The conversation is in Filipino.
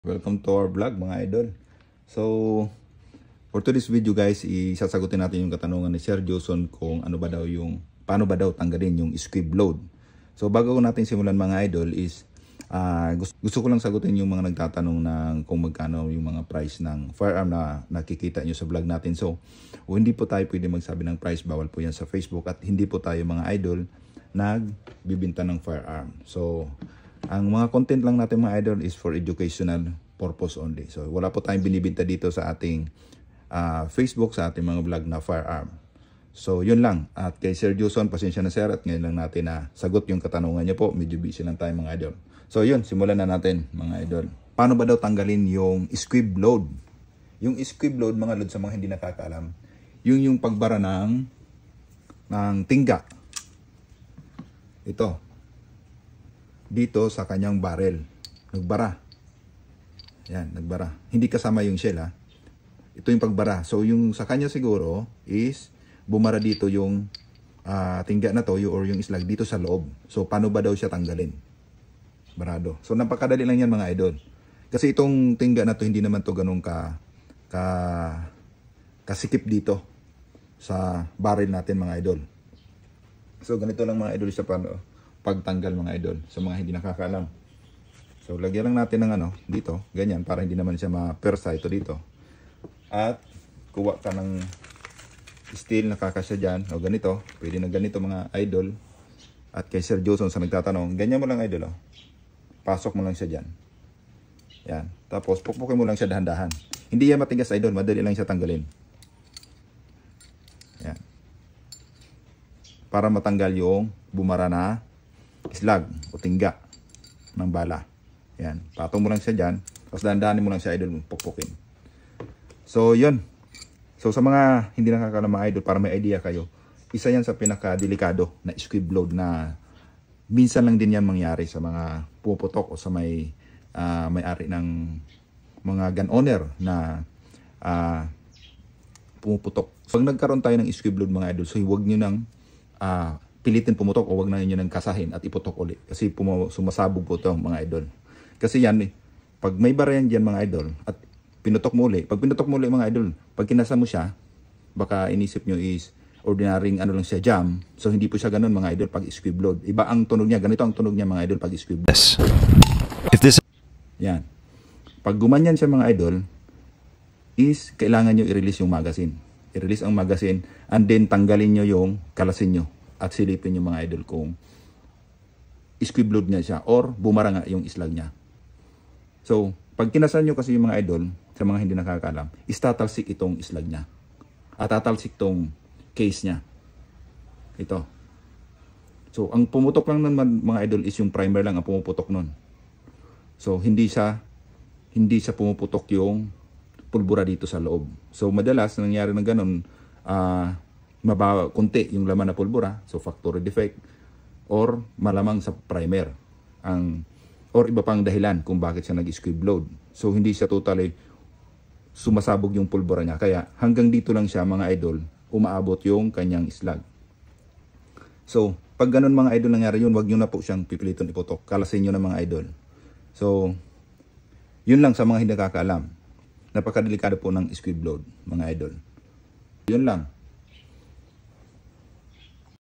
Welcome to our vlog mga idol. So, for today's video guys, isasagutin natin yung katanungan ni Sir Joson kung paano ba daw tanggalin yung squib load. So, bago natin simulan mga idol is, gusto ko lang sagutin yung mga nagtatanong ng kung magkano yung mga price ng firearm na nakikita nyo sa vlog natin. So, hindi po tayo pwede magsabi ng price, bawal po yan sa Facebook, at hindi po tayo mga idol nagbibinta ng firearm. So, ang mga content lang natin mga idol is for educational purpose only. So wala po tayong binibinta dito sa ating Facebook, sa ating mga vlog na firearm. So yun lang. At kay Sir Joson, pasensya na sir, at ngayon lang natin sagot yung katanungan niyo po. Medyo busy lang tayo mga idol. So yun, simulan na natin mga idol. Paano ba daw tanggalin yung squib load? Yung squib load mga lod, sa mga hindi nakakaalam, yung pagbara ng tingga. Ito dito sa kanyang barrel, nagbara. Yan, nagbara. Hindi kasama yung shell Ito yung pagbara. So yung sa kanya siguro is bumara dito yung tingga na to or yung islag dito sa loob. So paano ba daw siya tanggalin? Barado. So napakadali lang yan mga idol. Kasi itong tingga na to hindi naman to ganun kasikip dito sa barrel natin mga idol. So ganito lang mga idol sa pagtanggal mga idol sa mga hindi nakakaalam. So lagyan lang natin ng dito, ganyan, para hindi naman siya ma-persa ito dito. At kuha ka ng steel na kakasya dyan, o ganito, pwede na ganito mga idol. At kay Sir Joson sa nagtatanong, ganyan mo lang idol pasok mo lang siya dyan. Yan, tapos pukpukin mo lang siya dahan-dahan. Hindi yan matigas idol, madali lang siya tanggalin. Yan, para matanggal yung bumara na islag o tingga ng bala. Yan, patong mo lang siya dyan, tapos dahan-dahanin mo lang siya idol, pukpukin. So yun. So sa mga hindi nakakaalam mga idol, para may idea kayo, isa yan sa pinaka-delikado na squib load na minsan lang din yan mangyari sa mga puputok o sa may-ari ng mga gun owner na pumuputok. So, pag nagkaroon tayo ng squib load mga idol, so huwag nyo nang pilitin pumutok o wag na nyo nang kasahin at iputok ulit. Kasi sumasabog po ito mga idol. Kasi yan pag may barayan dyan mga idol at pinutok mo ulit, pag pinutok mo ulit mga idol, pag kinasa mo siya, baka inisip nyo is ordinaryong lang siya jam. So hindi po siya ganun mga idol pag squib load. Iba ang tunog niya, ganito ang tunog niya mga idol pag squib load. Yes. If this... Yan. Pag gumanyan siya mga idol, is kailangan nyo i-release yung magazine. I-release ang magazine and then tanggalin nyo yung kalasin nyo. At silipin yung mga idol kung squib load niya siya or bumara nga yung islag niya. So, pag kinasan nyo kasi yung mga idol, sa mga hindi nakakaalam, tatalsik itong islag niya. At tatalsik itong case niya. Ito. So, ang pumutok lang naman mga idol is yung primer lang ang pumuputok nun. So, hindi siya pumuputok yung pulbura dito sa loob. So, madalas nangyari ng ganun, mababa kunti yung laman na pulbura, so factory defect or malamang sa primer or iba pang dahilan kung bakit siya nag-squib load. So hindi siya totally sumasabog yung pulbura niya, kaya hanggang dito lang siya mga idol umaabot yung kanyang islag. So pag ganun mga idol nangyari yun, wag nyo na po siyang pipiliton iputok, kalasin nyo na mga idol. So yun lang sa mga hindi nakakaalam, napakadelikado po ng squib load mga idol. Yun lang.